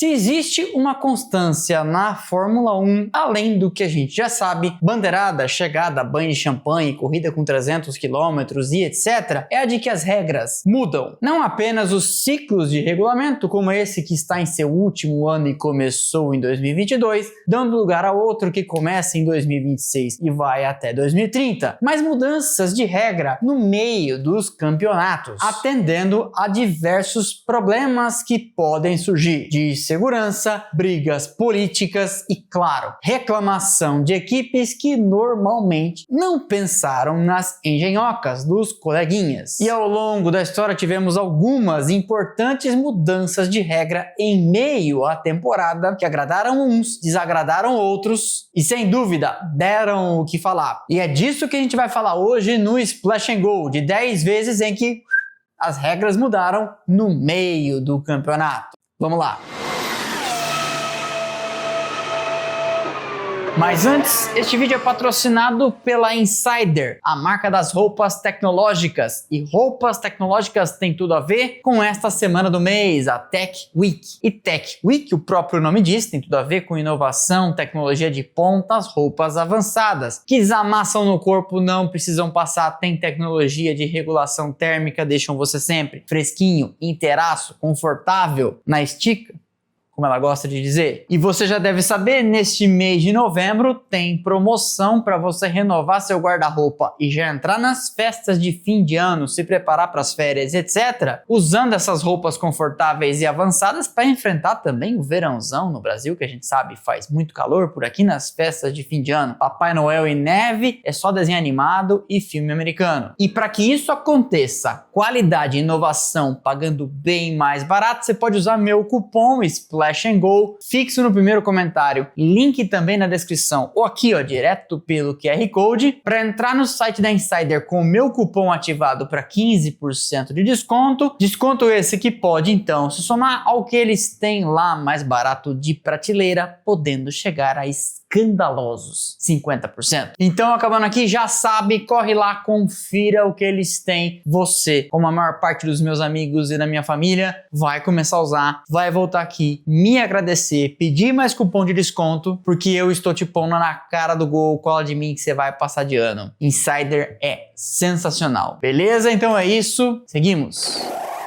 Se existe uma constância na Fórmula 1, além do que a gente já sabe, bandeirada, chegada, banho de champanhe, corrida com 300 km e etc., é a de que as regras mudam. Não apenas os ciclos de regulamento, como esse que está em seu último ano e começou em 2022, dando lugar a outro que começa em 2026 e vai até 2030, mas mudanças de regra no meio dos campeonatos, atendendo a diversos problemas que podem surgir, de segurança, brigas políticas e, claro, reclamação de equipes que normalmente não pensaram nas engenhocas dos coleguinhas. E ao longo da história tivemos algumas importantes mudanças de regra em meio à temporada que agradaram uns, desagradaram outros e, sem dúvida, deram o que falar. E é disso que a gente vai falar hoje no Splash and Go, de 10 vezes em que as regras mudaram no meio do campeonato. Vamos lá! Mas antes, este vídeo é patrocinado pela Insider, a marca das roupas tecnológicas. E roupas tecnológicas tem tudo a ver com esta semana do mês, a Tech Week. E Tech Week, o próprio nome diz, tem tudo a ver com inovação, tecnologia de ponta, as roupas avançadas, que desamassam no corpo, não precisam passar, tem tecnologia de regulação térmica, deixam você sempre fresquinho, inteiraço, confortável, na estica, como ela gosta de dizer. E você já deve saber, neste mês de novembro tem promoção para você renovar seu guarda-roupa e já entrar nas festas de fim de ano, se preparar para as férias, etc. Usando essas roupas confortáveis e avançadas para enfrentar também o verãozão no Brasil, que a gente sabe faz muito calor por aqui nas festas de fim de ano. Papai Noel e neve, é só desenho animado e filme americano. E para que isso aconteça, qualidade e inovação pagando bem mais barato, você pode usar meu cupom Splash and Go, fixo no primeiro comentário, link também na descrição ou aqui, ó, direto pelo QR Code, para entrar no site da Insider com o meu cupom ativado para 15% de desconto. Desconto esse que pode então se somar ao que eles têm lá mais barato de prateleira, podendo chegar a escandalosos 50%. Então, acabando aqui, já sabe, corre lá, confira o que eles têm. Você, como a maior parte dos meus amigos e da minha família, vai começar a usar, vai voltar aqui, me agradecer, pedir mais cupom de desconto, porque eu estou te pondo na cara do gol, cola de mim que você vai passar de ano. Insider é sensacional. Beleza? Então é isso. Seguimos.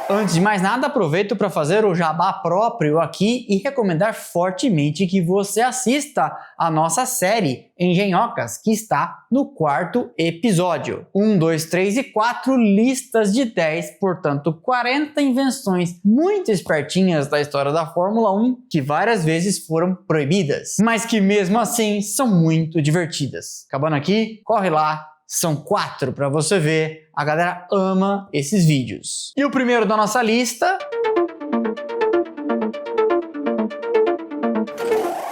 Antes de mais nada, aproveito para fazer o jabá próprio aqui e recomendar fortemente que você assista a nossa série Engenhocas, que está no 4º episódio. 1, 2, 3 e 4 listas de 10, portanto 40 invenções muito espertinhas da história da Fórmula 1 que várias vezes foram proibidas, mas que mesmo assim são muito divertidas. Acabando aqui, corre lá. São 4 para você ver, a galera ama esses vídeos. E o primeiro da nossa lista...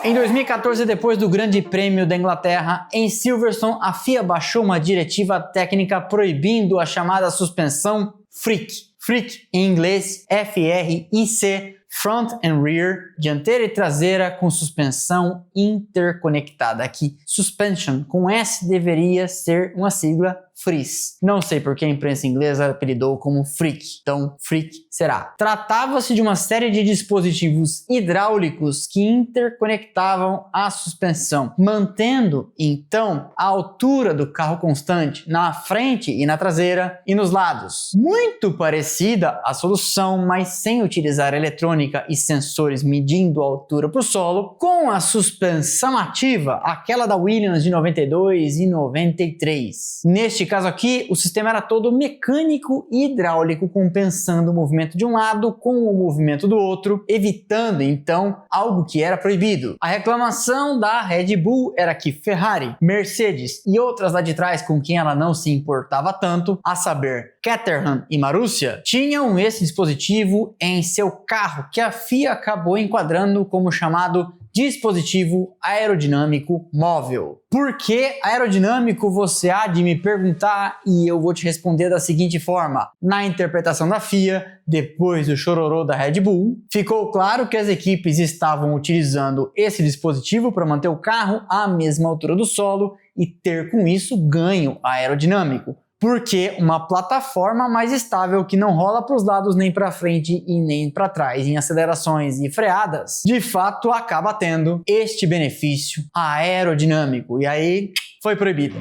Em 2014, depois do Grande Prêmio da Inglaterra, em Silverstone, a FIA baixou uma diretiva técnica proibindo a chamada suspensão Freak. Freak, em inglês, F-R-I-C, Front and Rear, dianteira e traseira com suspensão interconectada. Aqui, suspension com S deveria ser uma sigla Freeze. Não sei porque a imprensa inglesa apelidou como Freak, então Freak será. Tratava-se de uma série de dispositivos hidráulicos que interconectavam a suspensão, mantendo então a altura do carro constante na frente e na traseira e nos lados. Muito parecida à solução, mas sem utilizar eletrônica e sensores medindo a altura para o solo, com a suspensão ativa, aquela da Williams de 92 e 93. Neste caso aqui, o sistema era todo mecânico e hidráulico, compensando o movimento de um lado com o movimento do outro, evitando então algo que era proibido. A reclamação da Red Bull era que Ferrari, Mercedes e outras lá de trás com quem ela não se importava tanto, a saber, Caterham e Marussia, tinham esse dispositivo em seu carro, que a FIA acabou enquadrando como chamado dispositivo aerodinâmico móvel. Por que aerodinâmico, você há de me perguntar, e eu vou te responder da seguinte forma. Na interpretação da FIA, depois do chororô da Red Bull, ficou claro que as equipes estavam utilizando esse dispositivo para manter o carro à mesma altura do solo e ter com isso ganho aerodinâmico. Porque uma plataforma mais estável que não rola para os lados nem para frente e nem para trás em acelerações e freadas, de fato acaba tendo este benefício aerodinâmico. E aí foi proibido.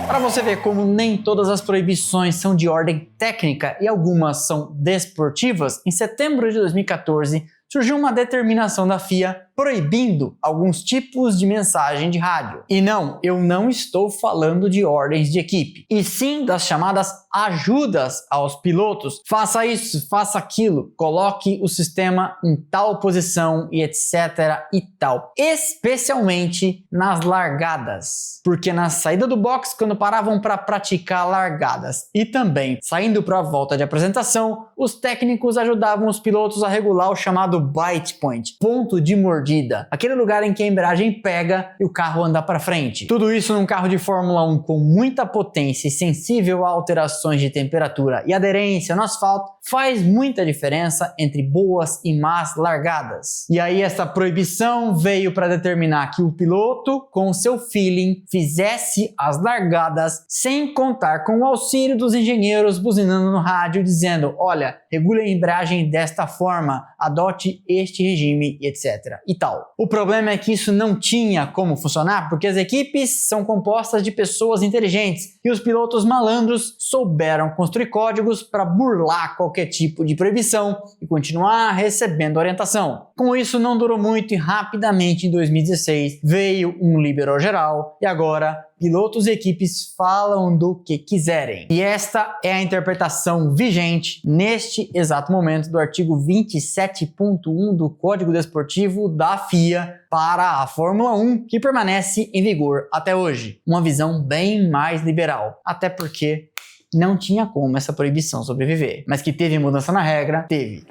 Para você ver como nem todas as proibições são de ordem técnica e algumas são desportivas, em setembro de 2014 surgiu uma determinação da FIA proibindo alguns tipos de mensagem de rádio. E não, eu não estou falando de ordens de equipe, e sim das chamadas ajudas aos pilotos. Faça isso, faça aquilo, coloque o sistema em tal posição e etc e tal. Especialmente nas largadas, porque na saída do box, quando paravam para praticar largadas e também saindo para a volta de apresentação, os técnicos ajudavam os pilotos a regular o chamado bite point, ponto de mordida, aquele lugar em que a embreagem pega e o carro anda para frente. Tudo isso num carro de Fórmula 1 com muita potência e sensível a alterações de temperatura e aderência no asfalto faz muita diferença entre boas e más largadas. E aí essa proibição veio para determinar que o piloto, com seu feeling, fizesse as largadas sem contar com o auxílio dos engenheiros buzinando no rádio dizendo: olha, regule a embreagem desta forma, adote este regime, etc. e tal. O problema é que isso não tinha como funcionar porque as equipes são compostas de pessoas inteligentes e os pilotos malandros souberam construir códigos para burlar qualquer tipo de proibição e continuar recebendo orientação. Com isso não durou muito e rapidamente em 2016 veio um liberou geral e agora pilotos e equipes falam do que quiserem. E esta é a interpretação vigente neste exato momento do artigo 27.1 do Código Desportivo da FIA para a Fórmula 1, que permanece em vigor até hoje. Uma visão bem mais liberal, até porque não tinha como essa proibição sobreviver. Mas que teve mudança na regra, teve.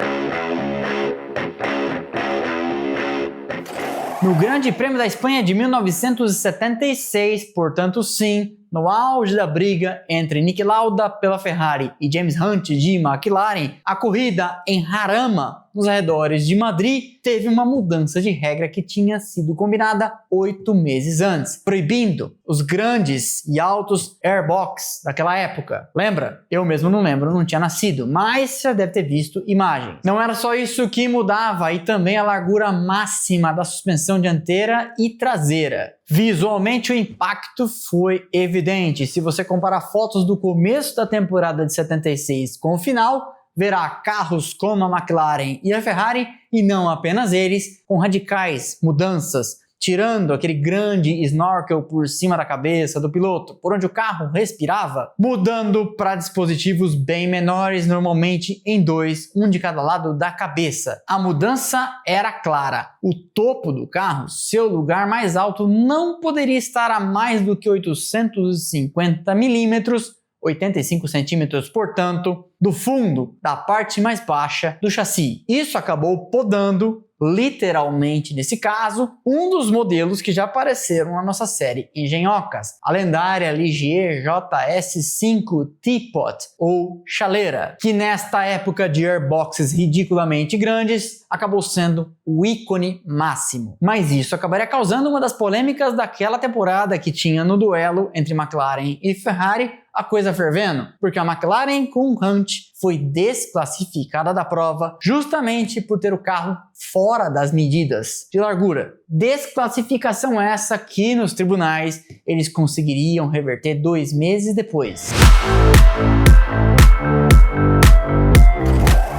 No Grande Prêmio da Espanha de 1976, portanto sim, no auge da briga entre Niki Lauda pela Ferrari e James Hunt de McLaren, a corrida em Jarama, nos arredores de Madrid, teve uma mudança de regra que tinha sido combinada 8 meses antes, proibindo os grandes e altos airbox daquela época. Lembra? Eu mesmo não lembro, não tinha nascido, mas já deve ter visto imagens. Não era só isso que mudava, e também a largura máxima da suspensão dianteira e traseira. Visualmente o impacto foi evidente. Se você comparar fotos do começo da temporada de 76 com o final, verá carros como a McLaren e a Ferrari, e não apenas eles, com radicais mudanças, tirando aquele grande snorkel por cima da cabeça do piloto, por onde o carro respirava, mudando para dispositivos bem menores, normalmente em dois, um de cada lado da cabeça. A mudança era clara. O topo do carro, seu lugar mais alto, não poderia estar a mais do que 850 milímetros, 85 centímetros, portanto, do fundo da parte mais baixa do chassi. Isso acabou podando, literalmente nesse caso, um dos modelos que já apareceram na nossa série Engenhocas, a lendária Ligier JS5 Teapot, ou chaleira, que nesta época de airboxes ridiculamente grandes, acabou sendo o ícone máximo. Mas isso acabaria causando uma das polêmicas daquela temporada que tinha no duelo entre McLaren e Ferrari, a coisa fervendo, porque a McLaren com Hunt foi desclassificada da prova justamente por ter o carro fora das medidas de largura. Desclassificação essa que nos tribunais eles conseguiriam reverter 2 meses depois.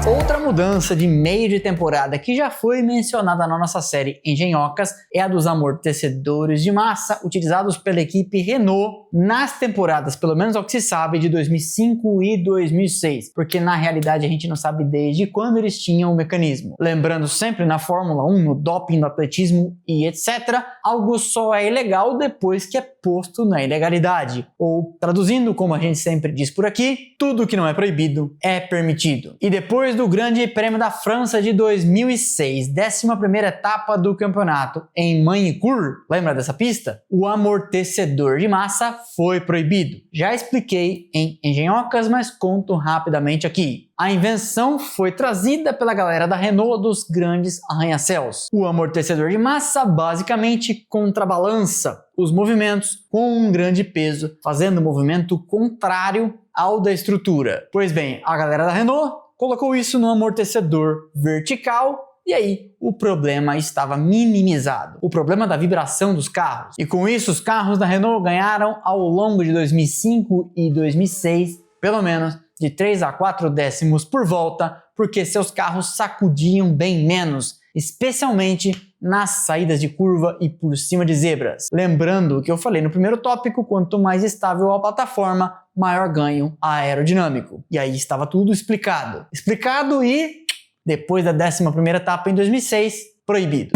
Outra mudança de meio de temporada que já foi mencionada na nossa série Engenhocas é a dos amortecedores de massa utilizados pela equipe Renault nas temporadas, pelo menos ao que se sabe, de 2005 e 2006, porque na realidade a gente não sabe desde quando eles tinham o mecanismo. Lembrando sempre, na Fórmula 1, no doping, no atletismo e etc., algo só é ilegal depois que é posto na ilegalidade. Ou, traduzindo como a gente sempre diz por aqui, tudo que não é proibido é permitido. E depois do Grande Prêmio da França de 2006, 11ª etapa do campeonato em Magny-Cours, lembra dessa pista? O amortecedor de massa foi proibido. Já expliquei em Engenhocas, mas conto rapidamente aqui. A invenção foi trazida pela galera da Renault dos grandes arranha-céus. O amortecedor de massa basicamente contrabalança os movimentos com um grande peso, fazendo o movimento contrário ao da estrutura. Pois bem, a galera da Renault colocou isso no amortecedor vertical e aí o problema estava minimizado. O problema da vibração dos carros. E com isso os carros da Renault ganharam ao longo de 2005 e 2006, pelo menos, de 3 a 4 décimos por volta, porque seus carros sacudiam bem menos, especialmente nas saídas de curva e por cima de zebras. Lembrando o que eu falei no primeiro tópico, quanto mais estável a plataforma, maior ganho aerodinâmico. E aí estava tudo explicado. Explicado e, depois da 11ª etapa em 2006, proibido.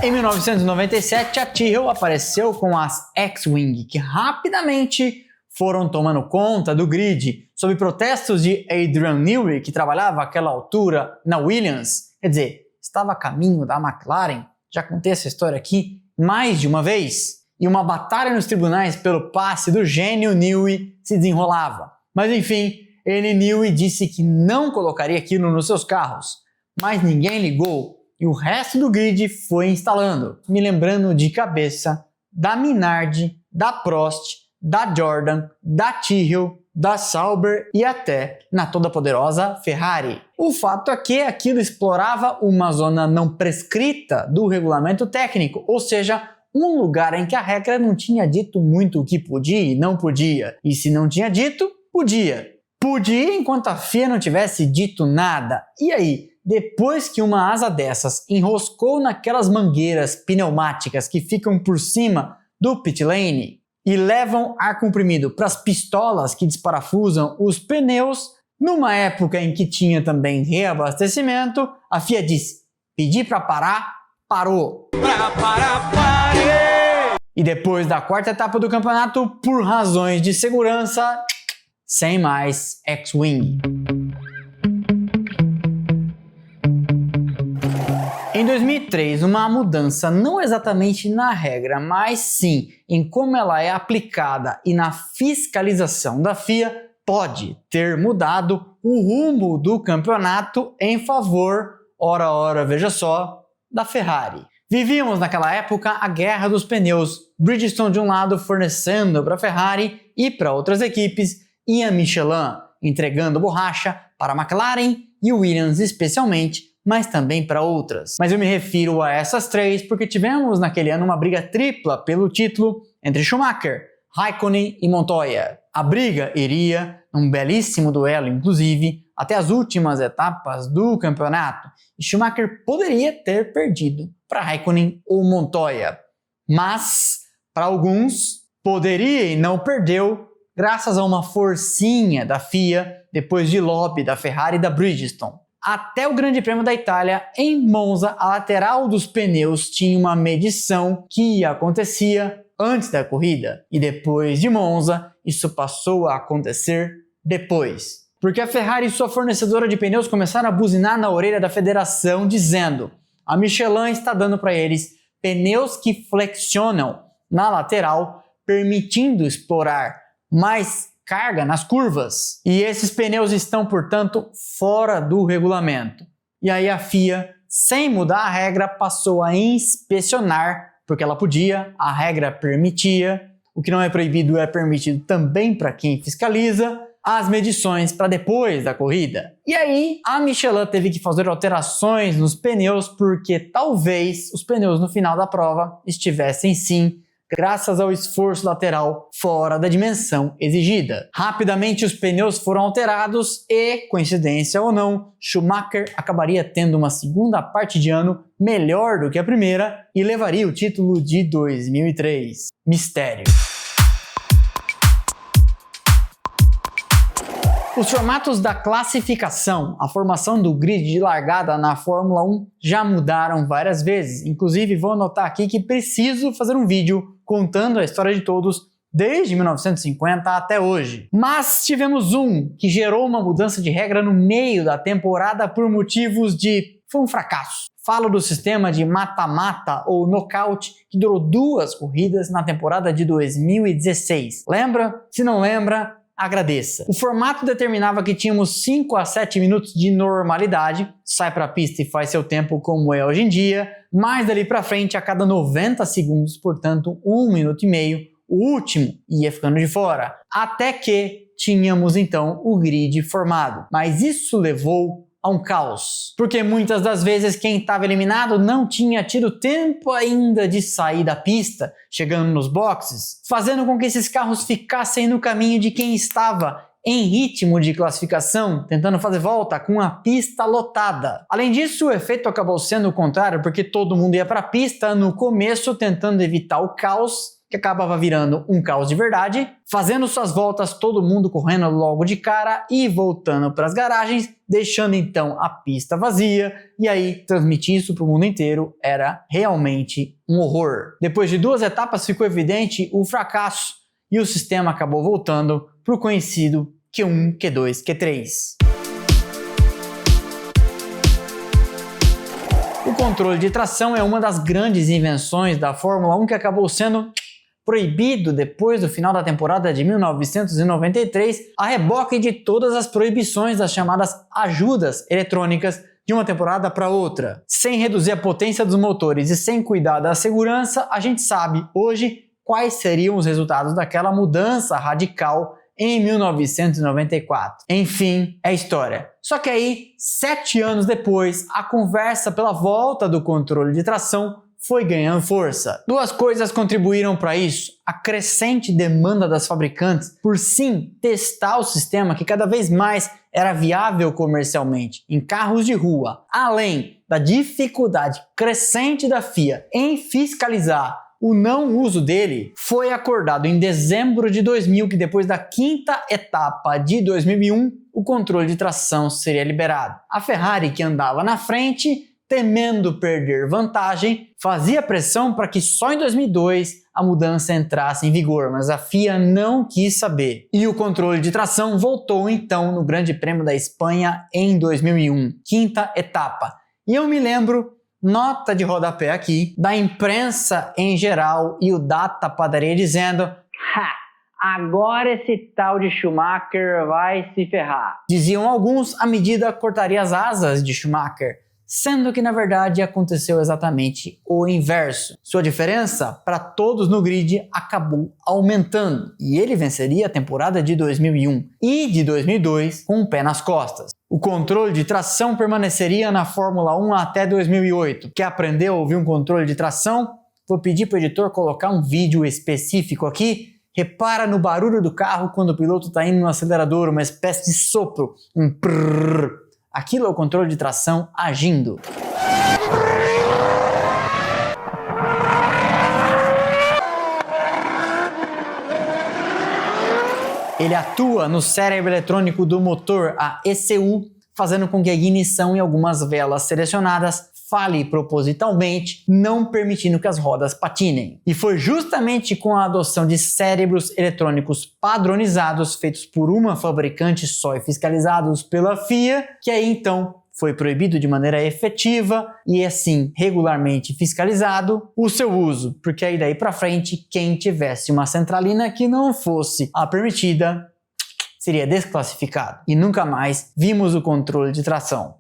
Em 1997, a Tyrrell apareceu com as X-Wing, que rapidamente foram tomando conta do grid, sob protestos de Adrian Newey, que trabalhava àquela altura na Williams. Quer dizer, estava a caminho da McLaren. Já contei essa história aqui mais de uma vez. E uma batalha nos tribunais pelo passe do gênio Newey se desenrolava. Mas enfim, Newey disse que não colocaria aquilo nos seus carros. Mas ninguém ligou. E o resto do grid foi instalando, me lembrando de cabeça da Minardi, da Prost, da Jordan, da Tyrrell, da Sauber e até na toda poderosa Ferrari. O fato é que aquilo explorava uma zona não prescrita do regulamento técnico, ou seja, um lugar em que a regra não tinha dito muito o que podia e não podia. E se não tinha dito, podia. Podia enquanto a FIA não tivesse dito nada. E aí? Depois que uma asa dessas enroscou naquelas mangueiras pneumáticas que ficam por cima do pit lane e levam ar comprimido para as pistolas que desparafusam os pneus, numa época em que tinha também reabastecimento, a FIA disse: pedir para parar, parou. Parei! E depois da 4ª etapa do campeonato, por razões de segurança, sem mais X-Wing. Em 2003, uma mudança não exatamente na regra, mas sim em como ela é aplicada e na fiscalização da FIA pode ter mudado o rumo do campeonato em favor, ora, veja só, da Ferrari. Vivíamos naquela época a guerra dos pneus, Bridgestone de um lado fornecendo para a Ferrari e para outras equipes, e a Michelin entregando borracha para a McLaren e Williams especialmente, mas também para outras. Mas eu me refiro a essas três porque tivemos naquele ano uma briga tripla pelo título entre Schumacher, Raikkonen e Montoya. A briga iria, num belíssimo duelo inclusive, até as últimas etapas do campeonato, e Schumacher poderia ter perdido para Raikkonen ou Montoya. Mas, para alguns, poderia e não perdeu, graças a uma forcinha da FIA depois de lobby da Ferrari e da Bridgestone. Até o Grande Prêmio da Itália, em Monza, a lateral dos pneus tinha uma medição que acontecia antes da corrida. E depois de Monza, isso passou a acontecer depois. Porque a Ferrari e sua fornecedora de pneus começaram a buzinar na orelha da federação dizendo: a Michelin está dando para eles pneus que flexionam na lateral, permitindo explorar mais carga nas curvas. E esses pneus estão, portanto, fora do regulamento. E aí a FIA, sem mudar a regra, passou a inspecionar, porque ela podia, a regra permitia, o que não é proibido é permitido também para quem fiscaliza, as medições para depois da corrida. E aí a Michelin teve que fazer alterações nos pneus porque talvez os pneus no final da prova estivessem sim, graças ao esforço lateral fora da dimensão exigida. Rapidamente os pneus foram alterados e, coincidência ou não, Schumacher acabaria tendo uma segunda parte de ano melhor do que a primeira e levaria o título de 2003. Mistério. Os formatos da classificação, a formação do grid de largada na Fórmula 1 já mudaram várias vezes. Inclusive, vou anotar aqui que preciso fazer um vídeo contando a história de todos desde 1950 até hoje. Mas tivemos um que gerou uma mudança de regra no meio da temporada por motivos de foi um fracasso. Falo do sistema de mata-mata ou nocaute que durou 2 corridas na temporada de 2016. Lembra? Se não lembra, agradeça. O formato determinava que tínhamos 5 a 7 minutos de normalidade, sai para a pista e faz seu tempo como é hoje em dia, mas dali para frente a cada 90 segundos, portanto 1 minuto e meio, o último ia ficando de fora, até que tínhamos então o grid formado. Mas isso levou a um caos, porque muitas das vezes quem estava eliminado não tinha tido tempo ainda de sair da pista, chegando nos boxes, fazendo com que esses carros ficassem no caminho de quem estava em ritmo de classificação, tentando fazer volta com a pista lotada. Além disso, o efeito acabou sendo o contrário, porque todo mundo ia para a pista no começo tentando evitar o caos, que acabava virando um caos de verdade, fazendo suas voltas, todo mundo correndo logo de cara e voltando para as garagens, deixando então a pista vazia, e aí transmitir isso para o mundo inteiro era realmente um horror. Depois de 2 etapas ficou evidente o fracasso e o sistema acabou voltando para o conhecido Q1, Q2, Q3. O controle de tração é uma das grandes invenções da Fórmula 1 que acabou sendo proibido depois do final da temporada de 1993, a reboque de todas as proibições das chamadas ajudas eletrônicas de uma temporada para outra. Sem reduzir a potência dos motores e sem cuidar da segurança, a gente sabe hoje quais seriam os resultados daquela mudança radical em 1994. Enfim, é história. Só que aí, 7 anos depois, a conversa pela volta do controle de tração foi ganhando força. 2 coisas contribuíram para isso: a crescente demanda das fabricantes por sim testar o sistema que cada vez mais era viável comercialmente em carros de rua, além da dificuldade crescente da FIA em fiscalizar o não uso dele. Foi acordado em dezembro de 2000 que depois da 5ª etapa de 2001, o controle de tração seria liberado. A Ferrari, que andava na frente, temendo perder vantagem, fazia pressão para que só em 2002 a mudança entrasse em vigor, mas a FIA não quis saber. E o controle de tração voltou então no Grande Prêmio da Espanha em 2001, 5ª etapa. E eu me lembro, nota de rodapé aqui, da imprensa em geral e o Data Padaria dizendo: agora esse tal de Schumacher vai se ferrar. Diziam alguns, a medida cortaria as asas de Schumacher, sendo que na verdade aconteceu exatamente o inverso. Sua diferença para todos no grid acabou aumentando e ele venceria a temporada de 2001 e de 2002 com o pé nas costas. O controle de tração permaneceria na Fórmula 1 até 2008. Quer aprender a ouvir um controle de tração? Vou pedir para o editor colocar um vídeo específico aqui. Repara no barulho do carro quando o piloto está indo no acelerador, uma espécie de sopro, um prrr. Aquilo é o controle de tração agindo. Ele atua no cérebro eletrônico do motor, a ECU, fazendo com que a ignição e algumas velas selecionadas falhe propositalmente, não permitindo que as rodas patinem. E foi justamente com a adoção de cérebros eletrônicos padronizados, feitos por uma fabricante só e fiscalizados pela FIA, que aí então foi proibido de maneira efetiva e assim regularmente fiscalizado o seu uso, porque aí daí para frente quem tivesse uma centralina que não fosse a permitida seria desclassificado e nunca mais vimos o controle de tração.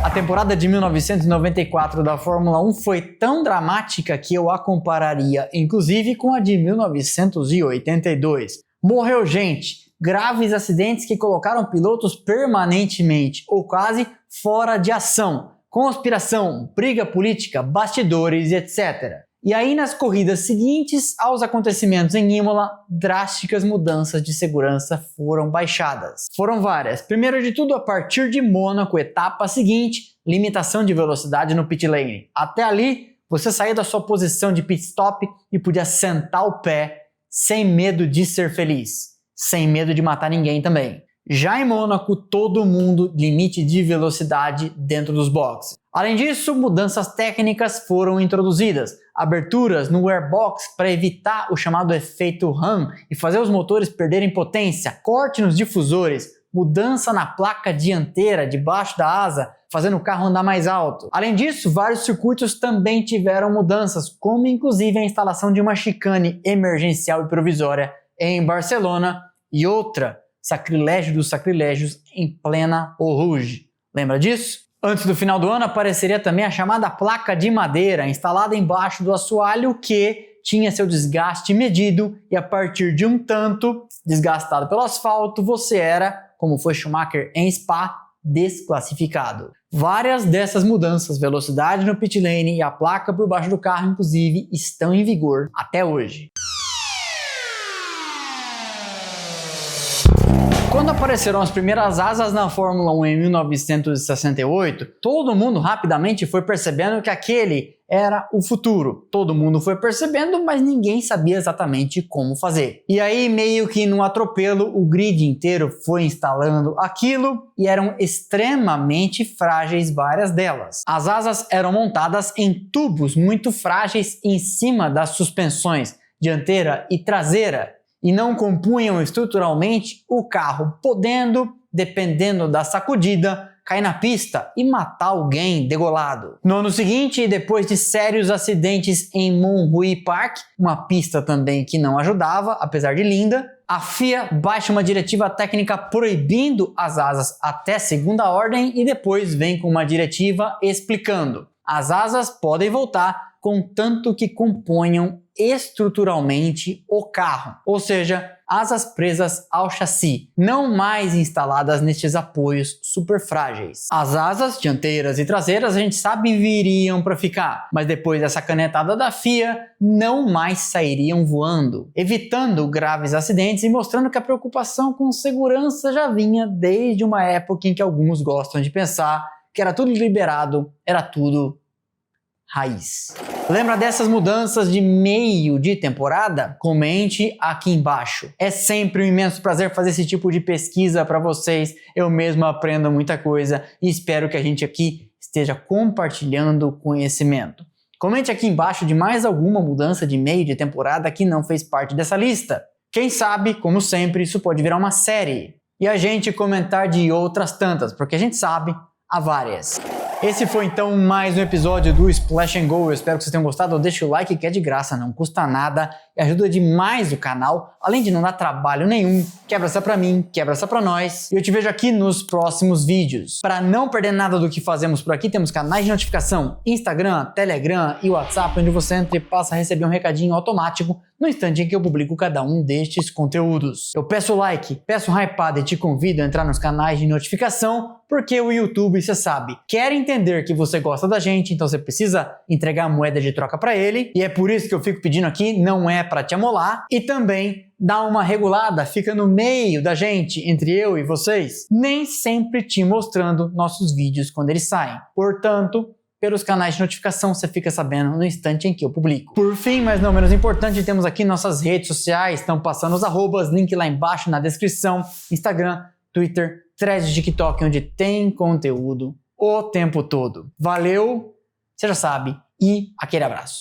A temporada de 1994 da Fórmula 1 foi tão dramática que eu a compararia inclusive com a de 1982. Morreu gente, graves acidentes que colocaram pilotos permanentemente ou quase fora de ação, conspiração, briga política, bastidores, etc. E aí nas corridas seguintes aos acontecimentos em Imola, drásticas mudanças de segurança foram baixadas. Foram várias. Primeiro de tudo, a partir de Mônaco, etapa seguinte, limitação de velocidade no pit lane. Até ali, você saía da sua posição de pit stop e podia sentar o pé sem medo de ser feliz, sem medo de matar ninguém também. Já em Mônaco, todo mundo limite de velocidade dentro dos boxes. Além disso, mudanças técnicas foram introduzidas. Aberturas no airbox para evitar o chamado efeito RAM e fazer os motores perderem potência, corte nos difusores, mudança na placa dianteira debaixo da asa, fazendo o carro andar mais alto. Além disso, vários circuitos também tiveram mudanças, como inclusive a instalação de uma chicane emergencial e provisória em Barcelona e outra, sacrilégio dos sacrilégios, em plena Eau Rouge. Lembra disso? Antes do final do ano apareceria também a chamada placa de madeira, instalada embaixo do assoalho, que tinha seu desgaste medido e a partir de um tanto desgastado pelo asfalto, você era, como foi Schumacher em Spa, desclassificado. Várias dessas mudanças, velocidade no pit lane e a placa por baixo do carro, inclusive, estão em vigor até hoje. Quando apareceram as primeiras asas na Fórmula 1 em 1968, todo mundo rapidamente foi percebendo que aquele era o futuro. Todo mundo foi percebendo, mas ninguém sabia exatamente como fazer. E aí, meio que num atropelo, o grid inteiro foi instalando aquilo e eram extremamente frágeis várias delas. As asas eram montadas em tubos muito frágeis em cima das suspensões dianteira e traseira, e não compunham estruturalmente o carro, podendo, dependendo da sacudida, cair na pista e matar alguém degolado. No ano seguinte, depois de sérios acidentes em Monruy Park, uma pista também que não ajudava, apesar de linda, a FIA baixa uma diretiva técnica proibindo as asas até segunda ordem e depois vem com uma diretiva explicando: as asas podem voltar contanto que componham estruturalmente o carro, ou seja, asas presas ao chassi, não mais instaladas nestes apoios super frágeis. As asas dianteiras e traseiras a gente sabe viriam para ficar, mas depois dessa canetada da FIA não mais sairiam voando, evitando graves acidentes e mostrando que a preocupação com segurança já vinha desde uma época em que alguns gostam de pensar que era tudo liberado, era tudo raiz. Lembra dessas mudanças de meio de temporada? Comente aqui embaixo. É sempre um imenso prazer fazer esse tipo de pesquisa para vocês. Eu mesmo aprendo muita coisa e espero que a gente aqui esteja compartilhando conhecimento. Comente aqui embaixo de mais alguma mudança de meio de temporada que não fez parte dessa lista. Quem sabe, como sempre, isso pode virar uma série. E a gente comentar de outras tantas, porque a gente sabe, há várias. Esse foi então mais um episódio do Splash and Go. Eu espero que vocês tenham gostado. Deixa o like que é de graça, não custa nada e ajuda demais o canal, além de não dar trabalho nenhum. Quebra essa pra mim, quebra essa pra nós. E eu te vejo aqui nos próximos vídeos. Para não perder nada do que fazemos por aqui, temos canais de notificação, Instagram, Telegram e WhatsApp, onde você entra e passa a receber um recadinho automático no instante em que eu publico cada um destes conteúdos. Eu peço like, peço hypada e te convido a entrar nos canais de notificação, porque o YouTube, você sabe, quer entender que você gosta da gente, então você precisa entregar a moeda de troca para ele, e é por isso que eu fico pedindo aqui, não é para te amolar, e também dá uma regulada, fica no meio da gente, entre eu e vocês, nem sempre te mostrando nossos vídeos quando eles saem. Portanto, pelos canais de notificação você fica sabendo no instante em que eu publico. Por fim, mas não menos importante, temos aqui nossas redes sociais, estão passando os arrobas, link lá embaixo na descrição, Instagram, Twitter, Threads de TikTok, onde tem conteúdo o tempo todo. Valeu, você já sabe, e aquele abraço.